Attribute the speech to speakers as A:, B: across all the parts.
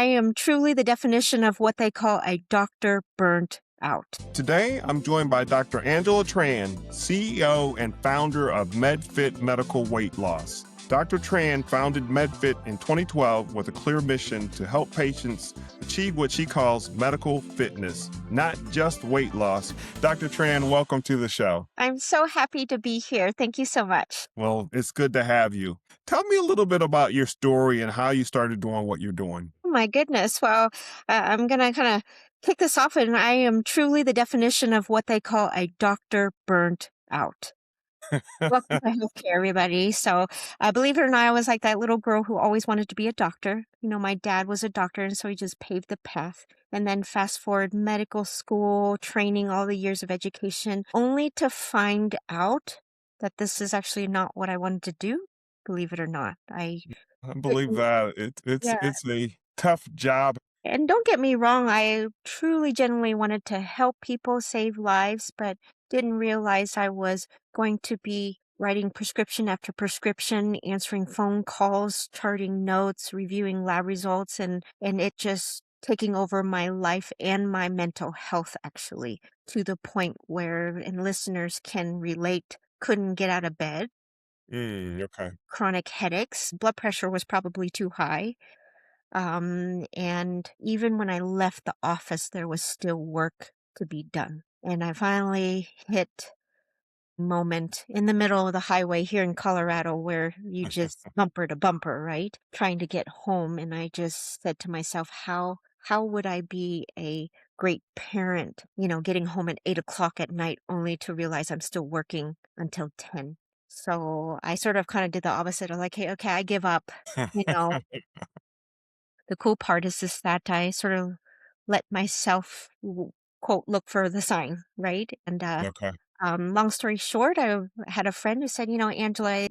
A: am truly the definition of what they call a doctor burnt out.
B: Today, I'm joined by Dr. Angela Tran, CEO and founder of MedFit Medical Weight Loss. Dr. Tran founded MedFit in 2012 with a clear mission to help patients achieve what she calls medical fitness, not just weight loss. Dr. Tran, welcome to the show.
A: I'm so happy to be here. Thank you so much.
B: Well, it's good to have you. Tell me a little bit about your story and how you started doing what you're doing.
A: Oh my goodness. Well, I'm going to kind of kick this off, and I am truly the definition of what they call a doctor burnt out. Welcome to healthcare, everybody. So, believe it or not, I was like that little girl who always wanted to be a doctor. You know, my dad was a doctor, and so he just paved the path. And then fast forward, medical school, training, all the years of education, only to find out that this is actually not what I wanted to do. Believe it or not,
B: I believe that
A: yeah.
B: it's a tough job.
A: And don't get me wrong, I truly, genuinely wanted to help people save lives, but didn't realize I was going to be writing prescription after prescription, answering phone calls, charting notes, reviewing lab results, and it just taking over my life and my mental health, actually, to the point where, and listeners can relate, couldn't get out of bed,
B: Okay.
A: chronic headaches, blood pressure was probably too high. And even when I left the office, there was still work to be done. And I finally hit a moment in the middle of the highway here in Colorado where you just bumper to bumper, right? Trying to get home. And I just said to myself, how would I be a great parent, getting home at 8 o'clock at night only to realize I'm still working until 10. So I sort of kind of did the opposite of like, hey, okay, I give up, you know, the cool part is that I sort of let myself, quote, look for the sign, right? And
B: Okay.
A: long story short, I had a friend who said, Angela,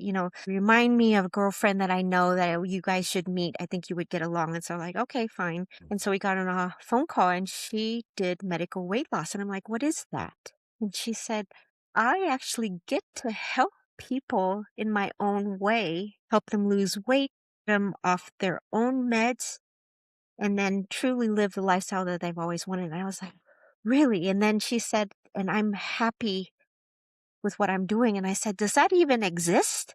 A: remind me of a girlfriend that I know that you guys should meet. I think you would get along. And so I'm like, okay, fine. And so we got on a phone call, and she did medical weight loss. And I'm like, what is that? And she said, I actually get to help people in my own way, help them lose weight, them off their own meds, and then truly live the lifestyle that they've always wanted. And I was like, really? And then she said, and I'm happy with what I'm doing. And I said, does that even exist?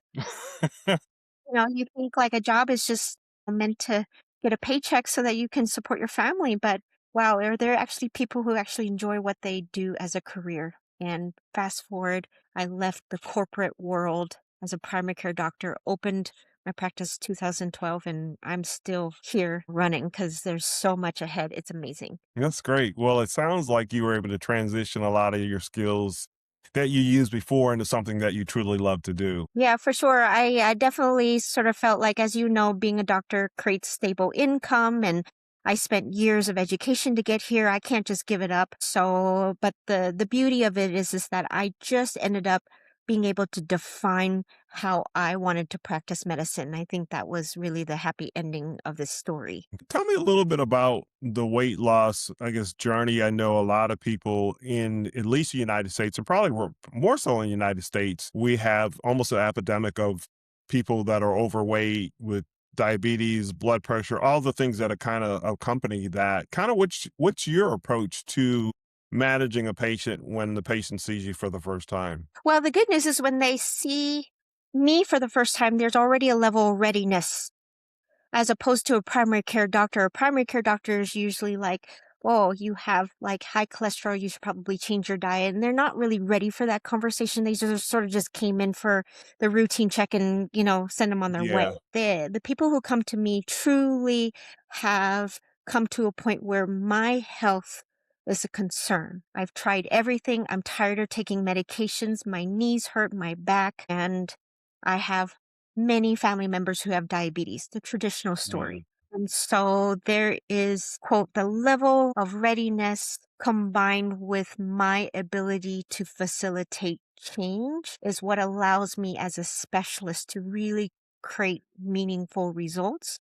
A: You think like a job is just meant to get a paycheck so that you can support your family. But wow, are there actually people who actually enjoy what they do as a career? And fast forward, I left the corporate world as a primary care doctor, opened my practice 2012, and I'm still here running because there's so much ahead. It's amazing.
B: That's great. Well, it sounds like you were able to transition a lot of your skills that you used before into something that you truly love to do.
A: Yeah, for sure. I definitely sort of felt like, as you know, being a doctor creates stable income, and I spent years of education to get here. I can't just give it up. So, but the beauty of it is that I just ended up being able to define how I wanted to practice medicine. I think that was really the happy ending of this story.
B: Tell me a little bit about the weight loss, I guess, journey. I know a lot of people in at least the United States, and probably more so in the United States, we have almost an epidemic of people that are overweight with diabetes, blood pressure, all the things that are kind of accompany that. Kind of what's your approach to managing a patient when the patient sees you for the first time?
A: Well, the good news is when they see me for the first time, there's already a level of readiness as opposed to a primary care doctor. A primary care doctor is usually like, "Whoa, you have like high cholesterol. You should probably change your diet." And they're not really ready for that conversation. They just sort of just came in for the routine check and, send them on their way.
B: Yeah.
A: The people who come to me truly have come to a point where my health is a concern. I've tried everything. I'm tired of taking medications. My knees hurt, my back, and I have many family members who have diabetes, the traditional story. And so there is, quote, the level of readiness combined with my ability to facilitate change is what allows me as a specialist to really create meaningful results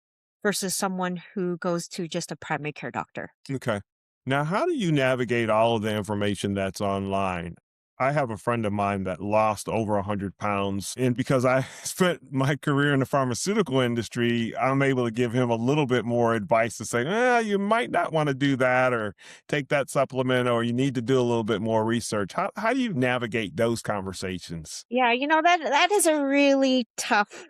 A: versus someone who goes to just a primary care doctor.
B: Okay. Now, how do you navigate all of the information that's online? I have a friend of mine that lost over 100 pounds. And because I spent my career in the pharmaceutical industry, I'm able to give him a little bit more advice to say, you might not want to do that or take that supplement, or you need to do a little bit more research. How do you navigate those conversations?
A: Yeah, that is a really tough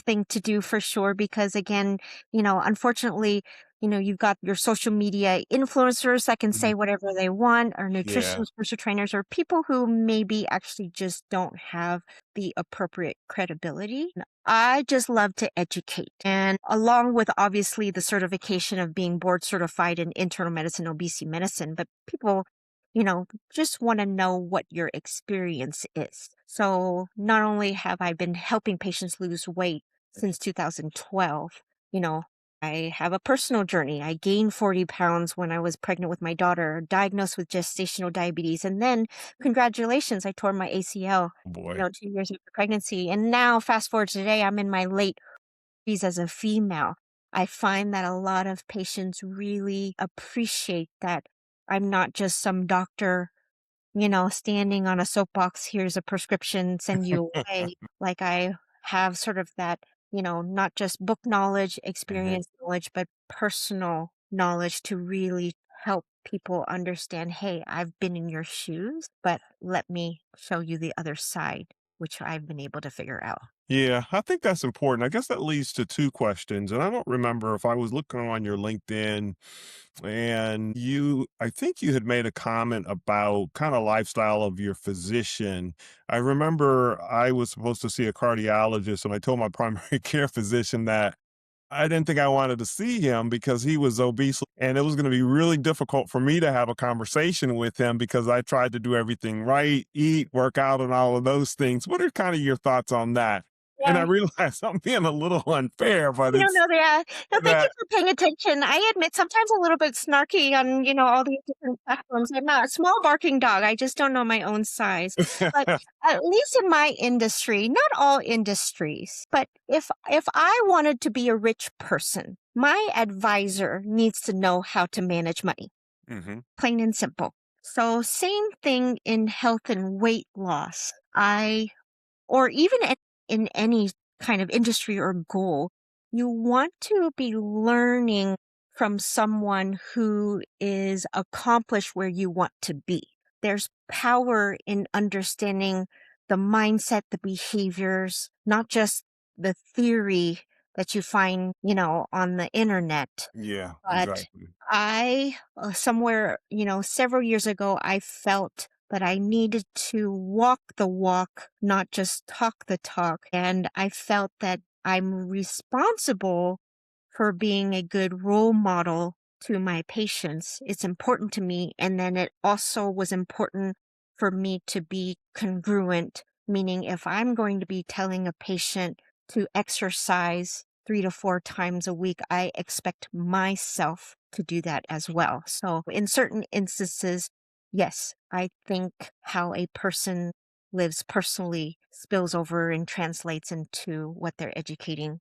A: thing to do for sure because again, unfortunately, you've got your social media influencers that can
B: Mhm.
A: say whatever they want, or
B: Yeah.
A: nutritionists, personal trainers, or people who maybe actually just don't have the appropriate credibility. I just love to educate. And along with obviously the certification of being board certified in internal medicine, obesity medicine, but people, you know, just want to know what your experience is. So not only have I been helping patients lose weight since 2012, you know, I have a personal journey. I gained 40 pounds when I was pregnant with my daughter, diagnosed with gestational diabetes. And then, congratulations, I tore my ACL,
B: Oh, boy.
A: 2 years after pregnancy. And now, fast forward to today, I'm in my late 30s as a female. I find that a lot of patients really appreciate that I'm not just some doctor, standing on a soapbox, here's a prescription, send you away. Like I have sort of that, not just book knowledge,
B: Mhm.
A: experience knowledge, but personal knowledge to really help people understand, hey, I've been in your shoes, but let me show you the other side, which I've been able to figure out.
B: Yeah, I think that's important. I guess that leads to two questions. And I don't remember if I was looking on your LinkedIn and I think you had made a comment about kind of lifestyle of your physician. I remember I was supposed to see a cardiologist and I told my primary care physician that I didn't think I wanted to see him because he was obese, and it was going to be really difficult for me to have a conversation with him because I tried to do everything right, eat, work out, and all of those things. What are kind of your thoughts on that? And I
A: Yeah.
B: realize I'm being a little unfair, but
A: No,
B: it's
A: no, yeah. No, thank you
B: that.
A: for paying attention. I admit sometimes a little bit snarky on, all these different platforms. I'm a small barking dog. I just don't know my own size. But at least in my industry, not all industries, but if I wanted to be a rich person, my advisor needs to know how to manage money,
B: Hmm.
A: plain and simple. So same thing in health and weight loss. Or even in any kind of industry or goal, you want to be learning from someone who is accomplished where you want to be. There's power in understanding the mindset, the behaviors, not just the theory that you find, on the internet.
B: Yeah,
A: But
B: exactly.
A: somewhere, several years ago, I felt that I needed to walk the walk, not just talk the talk. And I felt that I'm responsible for being a good role model to my patients. It's important to me. And then it also was important for me to be congruent, meaning if I'm going to be telling a patient to exercise 3 to 4 times a week, I expect myself to do that as well. So in certain instances, yes, I think how a person lives personally spills over and translates into what they're educating,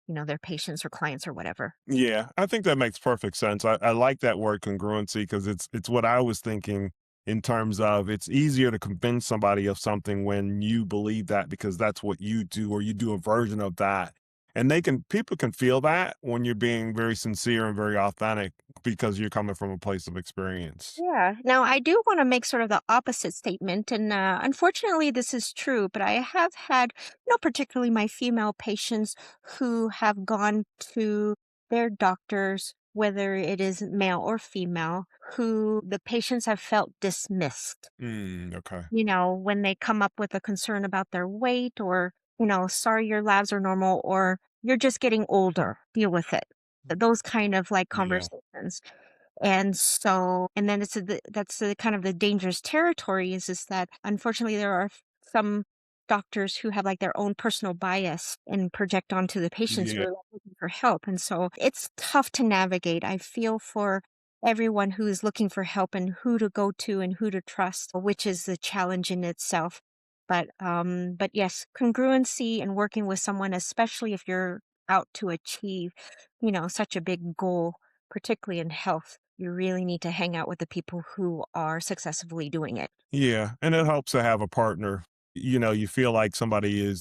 A: their patients or clients or whatever.
B: Yeah, I think that makes perfect sense. I like that word congruency because it's what I was thinking in terms of it's easier to convince somebody of something when you believe that because that's what you do or you do a version of that. And people can feel that when you're being very sincere and very authentic because you're coming from a place of experience.
A: Yeah. Now, I do want to make sort of the opposite statement. And unfortunately, this is true, but I have had, particularly my female patients who have gone to their doctors, whether it is male or female, who the patients have felt dismissed,
B: Okay.
A: when they come up with a concern about their weight or, sorry, your labs are normal or you're just getting older, deal with it. Those kind of like
B: Yeah.
A: conversations. And then that's the kind of the dangerous territory is that unfortunately there are some doctors who have like their own personal bias and project onto the patients who
B: Yeah.
A: are like, looking for help. And so it's tough to navigate. I feel for everyone who is looking for help and who to go to and who to trust, which is the challenge in itself. But yes, congruency and working with someone, especially if you're out to achieve, such a big goal particularly in health, you really need to hang out with the people who are successfully doing it.
B: Yeah, and it helps to have a partner. You feel like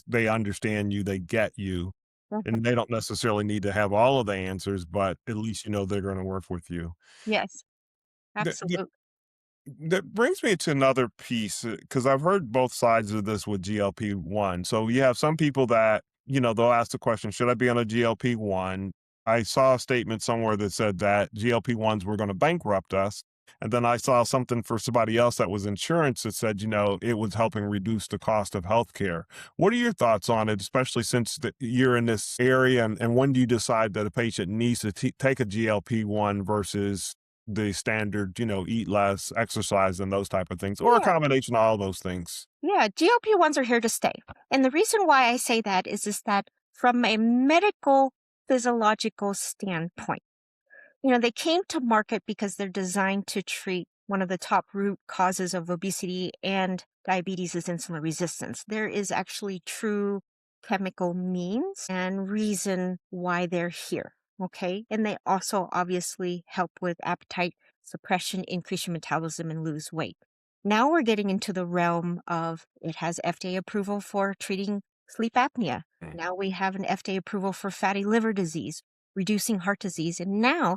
B: they understand you, they get you,
A: Mhm.
B: and they don't necessarily need to have all of the answers, but at least you know they're gonna work with you.
A: Yes,
B: The
A: absolutely.
B: That brings me to another piece because I've heard both sides of this with GLP-1. So you have some people that, they'll ask the question, should I be on a GLP-1? I saw a statement somewhere that said that GLP-1s were going to bankrupt us. And then I saw something for somebody else that was insurance that said, it was helping reduce the cost of healthcare. What are your thoughts on it, especially since you're in this area? And when do you decide that a patient needs to take a GLP-1 versus the standard, eat less, exercise, and those type of things, or a
A: Yeah.
B: combination of all those things?
A: Yeah, GLP-1s are here to stay. And the reason why I say that is that from a medical physiological standpoint, they came to market because they're designed to treat one of the top root causes of obesity and diabetes is insulin resistance. There is actually true chemical means and reason why they're here. Okay. And they also obviously help with appetite suppression, increase your metabolism, and lose weight. Now we're getting into the realm of it has FDA approval for treating sleep apnea.
B: Mm,
A: Now we have an FDA approval for fatty liver disease, reducing heart disease. And now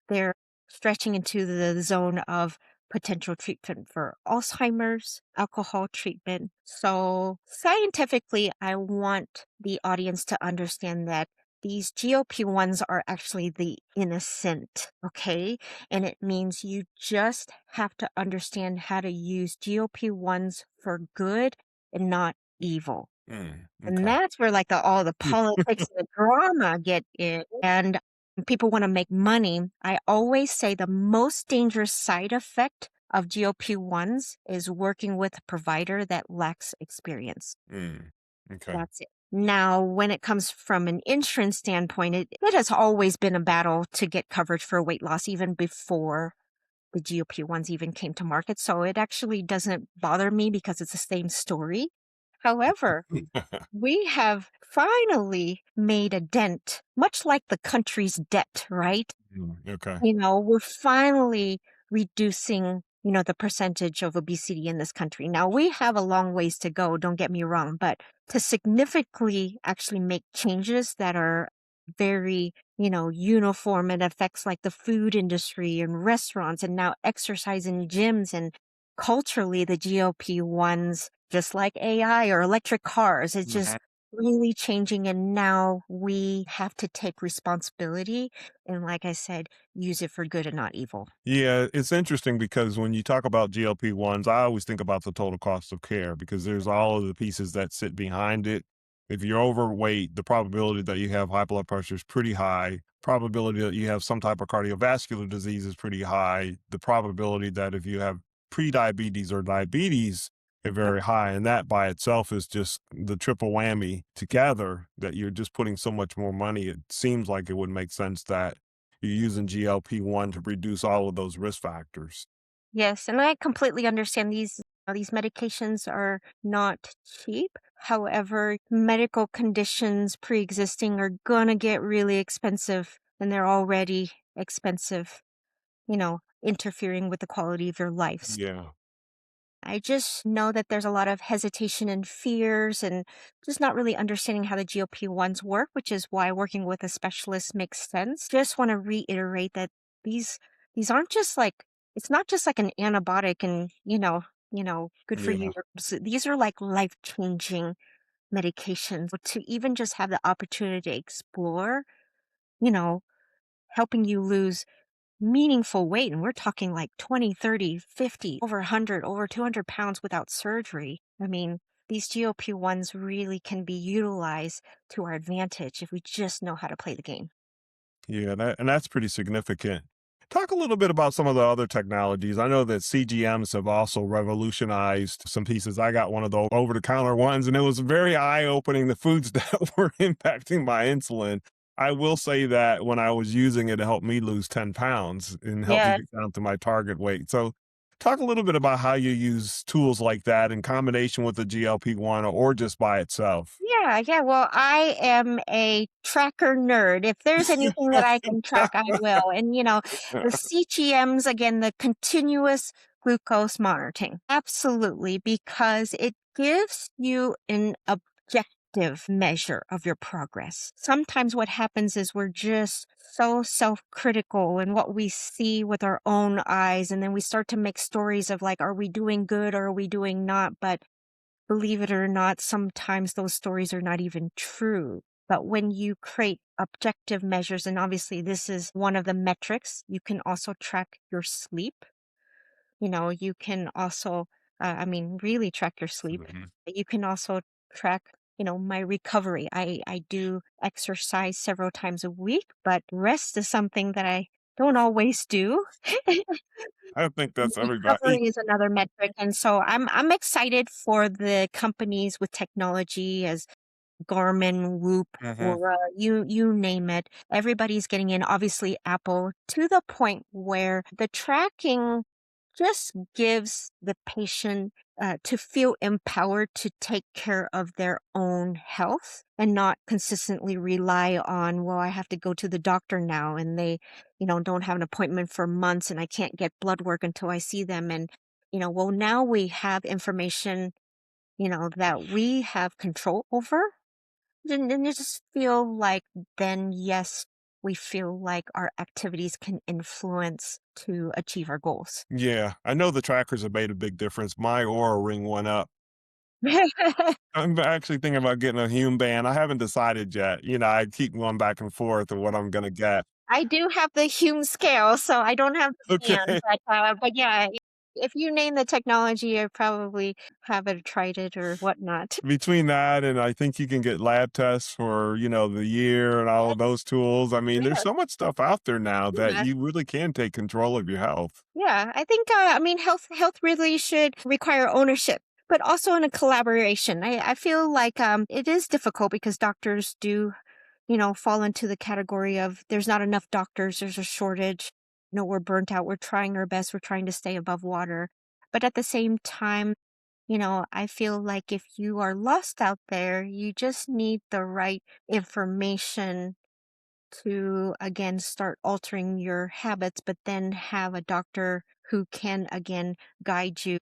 A: they're stretching into the zone of potential treatment for Alzheimer's, alcohol treatment. So, scientifically, I want the audience to understand that these GLP-1s are actually the innocent, okay? And it means you just have to understand how to use GLP-1s for good and not evil. And
B: okay.
A: that's where, like, all the politics and the drama get in, and people wanna make money. I always say the most dangerous side effect of GLP-1s is working with a provider that lacks experience.
B: Okay.
A: That's it. Now, when it comes from an insurance standpoint, it has always been a battle to get coverage for weight loss even before the GLP-1s even came to market, so it actually doesn't bother me because it's the same story. However, we have finally made a dent, much like the country's debt, right?
B: Okay.
A: We're finally reducing, the percentage of obesity in this country. Now, we have a long ways to go, don't get me wrong, but to significantly actually make changes that are very, uniform and affects like the food industry and restaurants and now exercise in gyms and culturally the GLP-1s, just like AI or electric cars, it's just really changing. And now we have to take responsibility. And like I said, use it for good and not evil.
B: Yeah, it's interesting because when you talk about GLP-1s, I always think about the total cost of care because there's all of the pieces that sit behind it. If you're overweight, the probability that you have high blood pressure is pretty high. Probability that you have some type of cardiovascular disease is pretty high. The probability that if you have prediabetes or diabetes are
A: Yep.
B: very high. And that by itself is just the triple whammy together that you're just putting so much more money. It seems like it would make sense that you're using GLP-1 to reduce all of those risk factors.
A: Yes, and I completely understand these medications are not cheap. However, medical conditions pre-existing are gonna get really expensive and they're already expensive, interfering with the quality of your life.
B: Yeah.
A: I just know that there's a lot of hesitation and fears and just not really understanding how the GLP-1s work, which is why working with a specialist makes sense. Just want to reiterate that these these aren't just like it's not just like an antibiotic and, good for
B: Yeah.
A: you. These are like life-changing medications. To even just have the opportunity to explore, you know, helping you lose meaningful weight, and we're talking like 20, 30, 50, over 100, over 200 pounds without surgery. I mean, these GLP-1s really can be utilized to our advantage if we just know how to play the game.
B: Yeah, that's pretty significant. Talk a little bit about some of the other technologies. I know that CGMs have also revolutionized some pieces. I got one of the over the counter ones, and it was very eye opening the foods that were impacting my insulin. I will say that when I was using it, it helped me lose 10 pounds and helped me
A: Yeah.
B: get down to my target weight. So Talk a little bit about how you use tools like that in combination with the GLP-1 or just by itself.
A: Yeah, yeah. Well, I am a tracker nerd. If there's anything that I can track, I will. And, the CGMs, again, the continuous glucose monitoring. Absolutely, because it gives you an objective measure of your progress. Sometimes what happens is we're just so self critical in what we see with our own eyes. And then we start to make stories of like, are we doing good or are we doing not? But believe it or not, sometimes those stories are not even true. But when you create objective measures, and obviously this is one of the metrics, you can also track your sleep. You can also, really track your sleep.
B: Mhm.
A: You can also track, my recovery. I do exercise several times a week, but rest is something that I don't always do.
B: I think
A: And
B: that's everybody.
A: recovery is another metric, and so I'm excited for the companies with technology as Garmin, Whoop,
B: Mhm.
A: or you name it. Everybody's getting in, obviously Apple, to the point where the tracking just gives the patient to feel empowered to take care of their own health and not consistently rely on, well, I have to go to the doctor now and they, don't have an appointment for months and I can't get blood work until I see them. And, well, now we have information, that we have control over. Then you just feel like then, yes, we feel like our activities can influence to achieve our goals.
B: Yeah, I know the trackers have made a big difference. My Aura Ring went up. I'm actually thinking about getting a Hume band. I haven't decided yet. I keep going back and forth of what I'm gonna get.
A: I do have the Hume scale, so I don't have the band,
B: Okay.
A: but yeah, if you name the technology, I probably haven't tried it or whatnot.
B: Between that and I think you can get lab tests for, the year and all of those tools. I mean, there's
A: Yeah,
B: so much stuff out there now that
A: yeah.
B: you really can take control of your health.
A: Yeah, I think health really should require ownership, but also in a collaboration. I feel like it is difficult because doctors do, fall into the category of there's not enough doctors, there's a shortage. We're burnt out, we're trying our best, we're trying to stay above water. But at the same time, I feel like if you are lost out there, you just need the right information to again start altering your habits, but then have a doctor who can again guide you,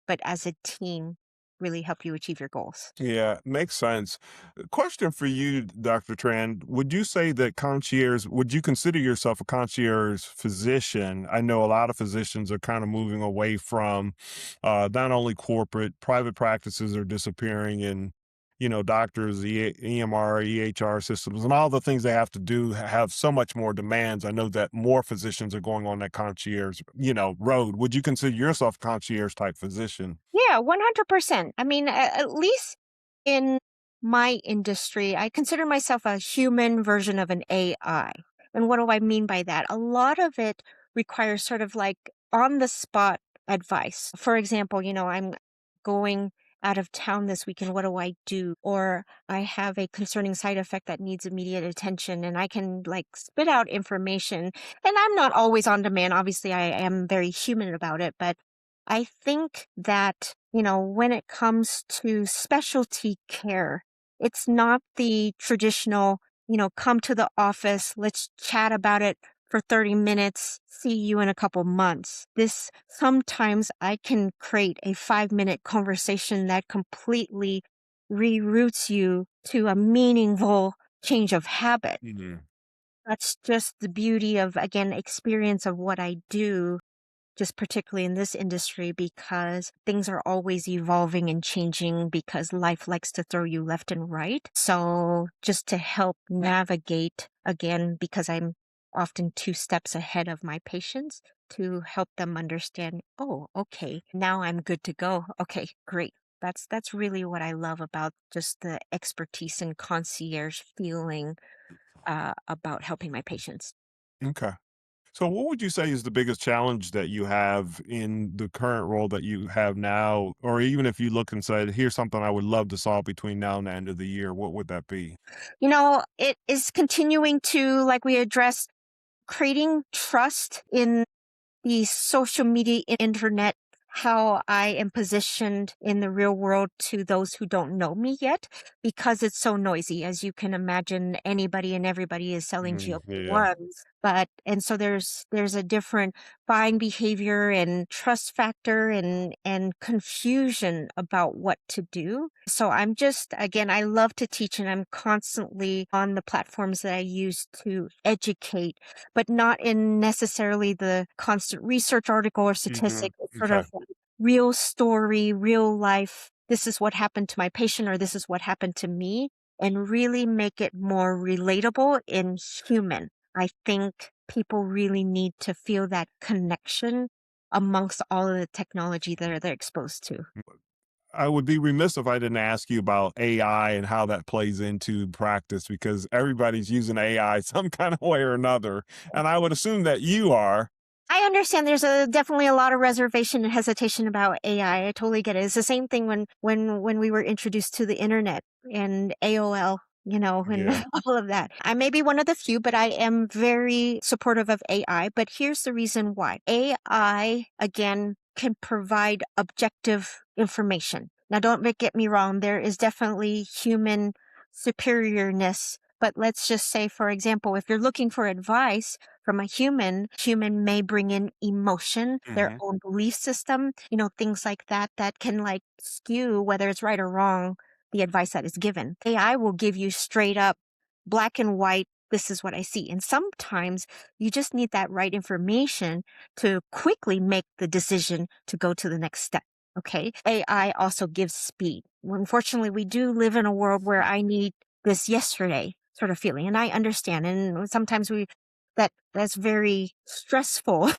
A: but as a team, really help you achieve your goals.
B: Yeah, makes sense. Question for you, Dr. Tran. Would you consider yourself a concierge physician? I know a lot of physicians are kind of moving away from not only corporate, private practices are disappearing and, doctors, EMR, EHR systems, and all the things they have to do have so much more demands. I know that more physicians are going on that concierge, road. Would you consider yourself a concierge type physician?
A: Yeah, 100%. I mean, at least in my industry, I consider myself a human version of an AI. And what do I mean by that? A lot of it requires sort of like on the spot advice. For example, I'm going out of town this weekend. What do I do? Or I have a concerning side effect that needs immediate attention and I can like spit out information. And I'm not always on demand. Obviously, I am very human about it, but I think that, when it comes to specialty care, it's not the traditional, come to the office, let's chat about it for 30 minutes, see you in a couple months. This sometimes I can create a 5-minute conversation that completely reroutes you to a meaningful change of habit.
B: Mhm.
A: That's just the beauty of, again, experience of what I do just particularly in this industry because things are always evolving and changing because life likes to throw you left and right. So just to help navigate again, because I'm often 2 steps ahead of my patients to help them understand, oh, okay, now I'm good to go. Okay, great. That's really what I love about just the expertise and concierge feeling about helping my patients.
B: Okay. So, what would you say is the biggest challenge that you have in the current role that you have now? Or even if you look and say, here's something I would love to solve between now and the end of the year, what would that be?
A: It is continuing to, like we addressed, creating trust in the social media internet how I am positioned in the real world to those who don't know me yet because it's so noisy. As you can imagine, anybody and everybody is selling
B: Yeah.
A: GLP-1s. But and so there's a different buying behavior and trust factor and confusion about what to do. So I'm just again, I love to teach and I'm constantly on the platforms that I use to educate, but not in necessarily the constant research article or statistic. It's sort
B: Okay.
A: of like real story, real life. This is what happened to my patient or this is what happened to me and really make it more relatable and human. I think people really need to feel that connection amongst all of the technology that they're exposed to.
B: I would be remiss if I didn't ask you about AI and how that plays into practice because everybody's using AI some kind of way or another. And I would assume that you are.
A: I understand there's definitely a lot of reservation and hesitation about AI. I totally get it. It's the same thing when we were introduced to the internet and AOL, and
B: Yeah.
A: all of that. I may be one of the few, but I am very supportive of AI. But here's the reason why. AI, again, can provide objective information. Now, get me wrong. There is definitely human superiorness. But let's just say, for example, if you're looking for advice, from a human may bring in emotion, their
B: Hmm.
A: own belief system, things like that that can like skew whether it's right or wrong, the advice that is given. AI will give you straight up black and white. This is what I see. And sometimes you just need that right information to quickly make the decision to go to the next step. Okay. AI also gives speed. Unfortunately, we do live in a world where I need this yesterday sort of feeling. And I understand. And sometimes that's very stressful.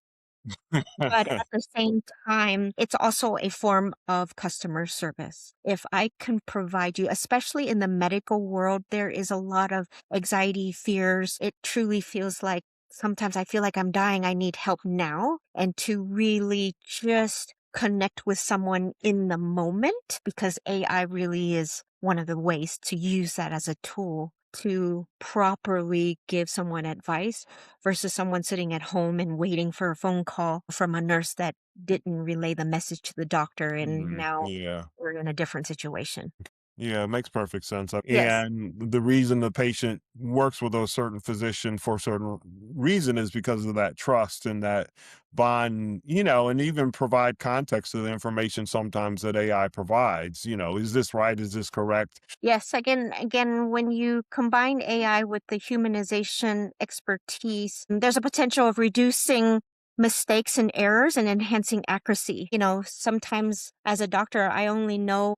A: But at the same time, it's also a form of customer service. If I can provide you, especially in the medical world, there is a lot of anxiety, fears. It truly feels like sometimes I feel like I'm dying. I need help now. And to really just connect with someone in the moment, because AI really is one of the ways to use that as a tool to properly give someone advice versus someone sitting at home and waiting for a phone call from a nurse that didn't relay the message to the doctor. And now
B: Yeah.
A: we're in a different situation.
B: Yeah, it makes perfect sense.
A: Yes.
B: And the reason the patient works with a certain physician for a certain reason is because of that trust and that bond, and even provide context to the information sometimes that AI provides. Is this right? Is this correct?
A: Yes. Again, when you combine AI with the humanization expertise, there's a potential of reducing mistakes and errors and enhancing accuracy. Sometimes as a doctor, I only know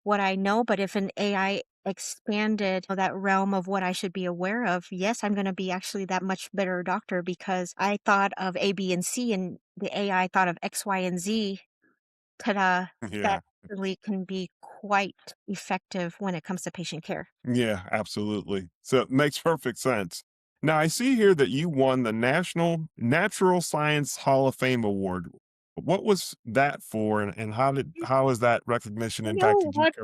A: what I know, but if an AI expanded that realm of what I should be aware of, yes, I'm going to be actually that much better doctor because I thought of A, B, and C, and the AI thought of X, Y, and Z. Ta-da!
B: Yeah.
A: That really can be quite effective when it comes to patient care.
B: Yeah, absolutely. So it makes perfect sense. Now I see here that you won the National Natural Science Hall of Fame Award. What was that for and how has that recognition
A: You know
B: impacted your
A: what?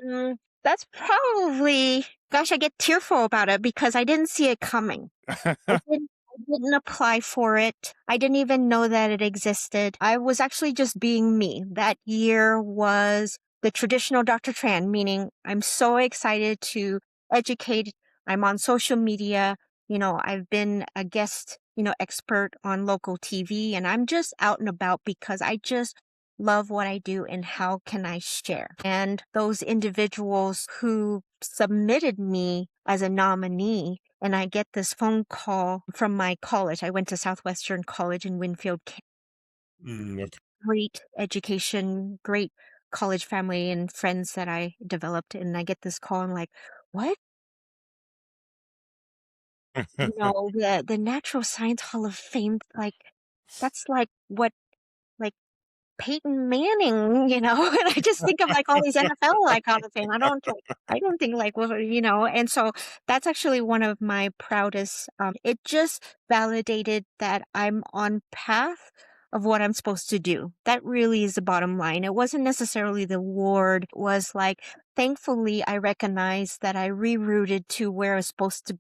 B: career?
A: That's probably, gosh, I get tearful about it because I didn't see it coming. I didn't apply for it. I didn't even know that it existed. I was actually just being me. That year was the traditional Dr. Tran, meaning I'm so excited to educate. I'm on social media. I've been a guest, expert on local TV, and I'm just out and about because I just love what I do and how can I share. And those individuals who submitted me as a nominee, and I get this phone call from my college. I went to Southwestern College in Winfield.
B: Okay.
A: Great education, great college family and friends that I developed. And I get this call and like, what? The Natural Science Hall of Fame, like, that's like what, like, Peyton Manning, and I just think of like all these NFL like Hall of Fame. I don't think like and so that's actually one of my proudest. It just validated that I'm on path of what I'm supposed to do. That really is the bottom line. It wasn't necessarily the award. It was like, thankfully, I recognized that I rerouted to where I was supposed to.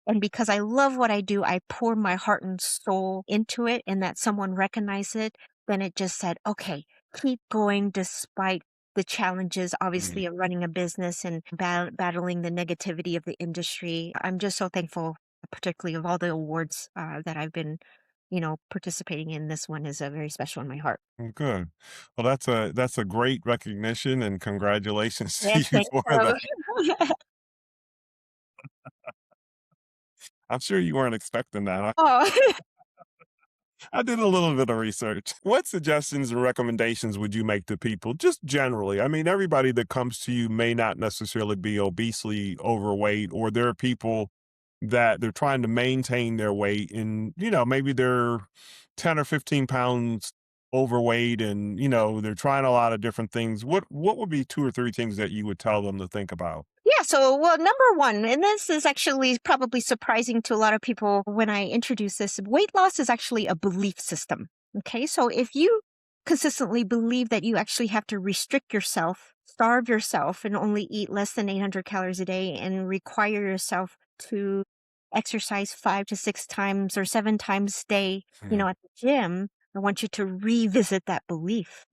A: And because I love what I do, I pour my heart and soul into it and that someone recognized it. then it just said, okay, keep going despite the challenges,
B: Mm.
A: obviously, of running a business and battling the negativity of the industry. I'm just so thankful, particularly of all the awards that I've been, participating in. This one is very special in my heart.
B: Good. Well, that's a great recognition, and congratulations to
A: Yes,
B: you
A: thank
B: for
A: you.
B: that. I'm sure you weren't expecting that.
A: Oh,
B: I did a little bit of research. What suggestions and recommendations would you make to people just generally? I mean, everybody that comes to you may not necessarily be obesely overweight, or there are people that they're trying to maintain their weight and, maybe they're 10 or 15 pounds overweight and, they're trying a lot of different things. What would be two or three things that you would tell them to think about?
A: yeah. So, well, number one, and this is actually probably surprising to a lot of people when I introduce this, weight loss is actually a belief system. Okay. So, if you consistently believe that you actually have to restrict yourself, starve yourself, and only eat less than 800 calories a day and require yourself to exercise 5 to 6 times or 7 times a day,
B: Hmm.
A: at the gym, I want you to revisit that belief,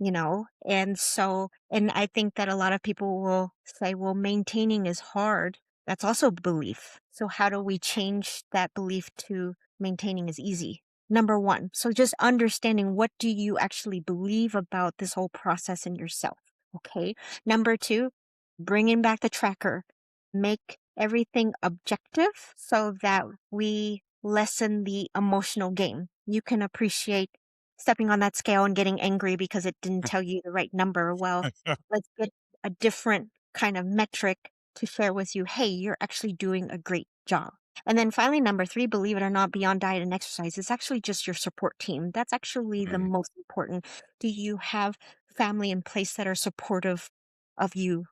A: And so, and I think that a lot of people will say, well, maintaining is hard. That's also belief. So, how do we change that belief to maintaining is easy? Number one. So, just understanding, what do you actually believe about this whole process in yourself? Okay. Number two, bringing back the tracker, make everything objective so that we lessen the emotional gain. You can appreciate stepping on that scale and getting angry because it didn't tell you the right number. Well, let's get a different kind of metric to share with you. Hey, you're actually doing a great job. And then finally, number three, believe it or not, beyond diet and exercise, it's actually just your support team. That's actually the
B: Mm.
A: most important. Do you have family in place that are supportive of you,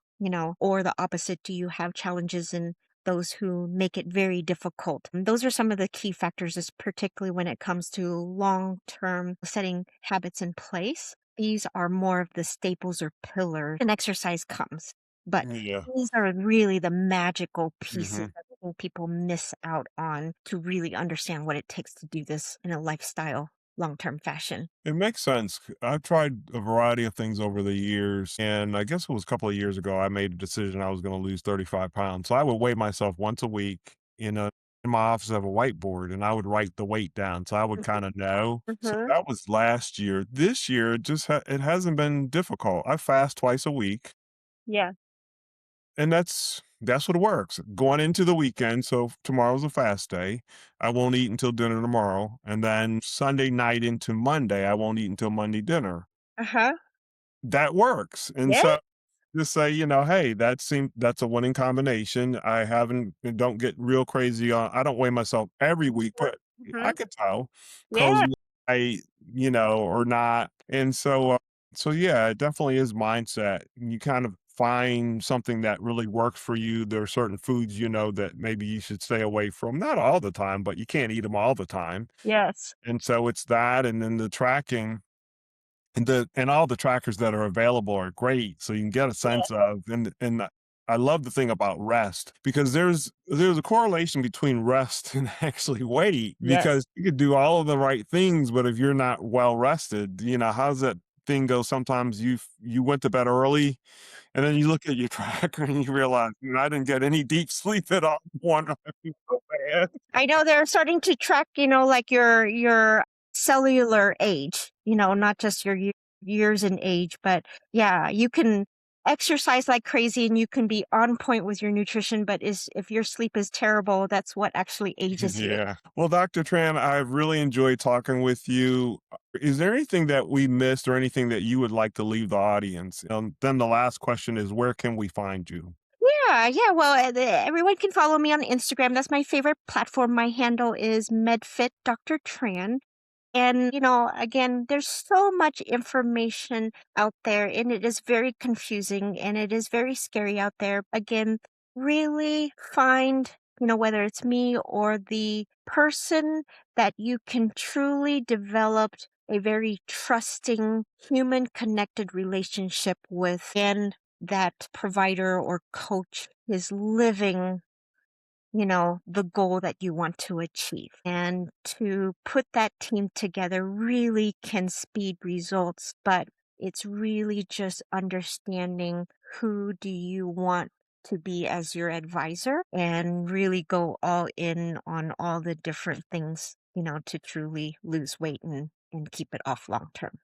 A: or the opposite? Do you have challenges and those who make it very difficult? And those are some of the key factors, is particularly when it comes to long term setting habits in place. These are more of the staples or pillars, and exercise comes. But
B: Yeah.
A: these are really the magical pieces
B: Hmm.
A: that I think people miss out on to really understand what it takes to do this in a lifestyle, long term fashion.
B: It makes sense. I've tried a variety of things over the years, and I guess it was a couple of years ago I made a decision I was going to lose 35 pounds. So I would weigh myself once a week in my office. I have a whiteboard, and I would write the weight down, so I would kind of know. So
A: Hmm.
B: that was last year. This year, it hasn't been difficult. I fast twice a week,
A: Yeah.
B: and that's what works. Going into the weekend, so tomorrow's a fast day. I won't eat until dinner tomorrow, and then Sunday night into Monday, I won't eat until Monday dinner.
A: Uh huh.
B: That works, and
A: Yeah.
B: so just say, "Hey, that's a winning combination." I haven't don't get real crazy on I don't weigh myself every week, but I
A: Hmm.
B: could tell
A: Yeah.
B: clothes I, or not, and so yeah, it definitely is mindset. You kind of find something that really works for you. There are certain foods, that maybe you should stay away from, not all the time, but you can't eat them all the time,
A: Yes.
B: and so it's that, and then the tracking and all the trackers that are available are great, so you can get a
A: Yeah.
B: sense of and I love the thing about rest because there's a correlation between rest and actually weight
A: Yes.
B: because you could do all of the right things, but if you're not well rested, how's that thing go? Sometimes you went to bed early and then you look at your tracker and you realize, I didn't get any deep sleep at all. One, so bad.
A: I know they're starting to track, like your cellular age, not just your years in age, but yeah, you can exercise like crazy and you can be on point with your nutrition, but is if your sleep is terrible, that's what actually ages you.
B: Yeah. Well, Dr. Tran, I've really enjoyed talking with you. Is there anything that we missed or anything that you would like to leave the audience? Then the last question is, where can we find you?
A: Yeah, yeah. Well, everyone can follow me on Instagram. That's my favorite platform. My handle is MedFit Dr. Tran. And, again, there's so much information out there and it is very confusing and it is very scary out there. Again, really find, whether it's me or the person that you can truly develop a very trusting, human connected relationship with, and that provider or coach is living the goal that you want to achieve. And to put that team together really can speed results, but it's really just understanding who do you want to be as your advisor and really go all in on all the different things, to truly lose weight and keep it off long term.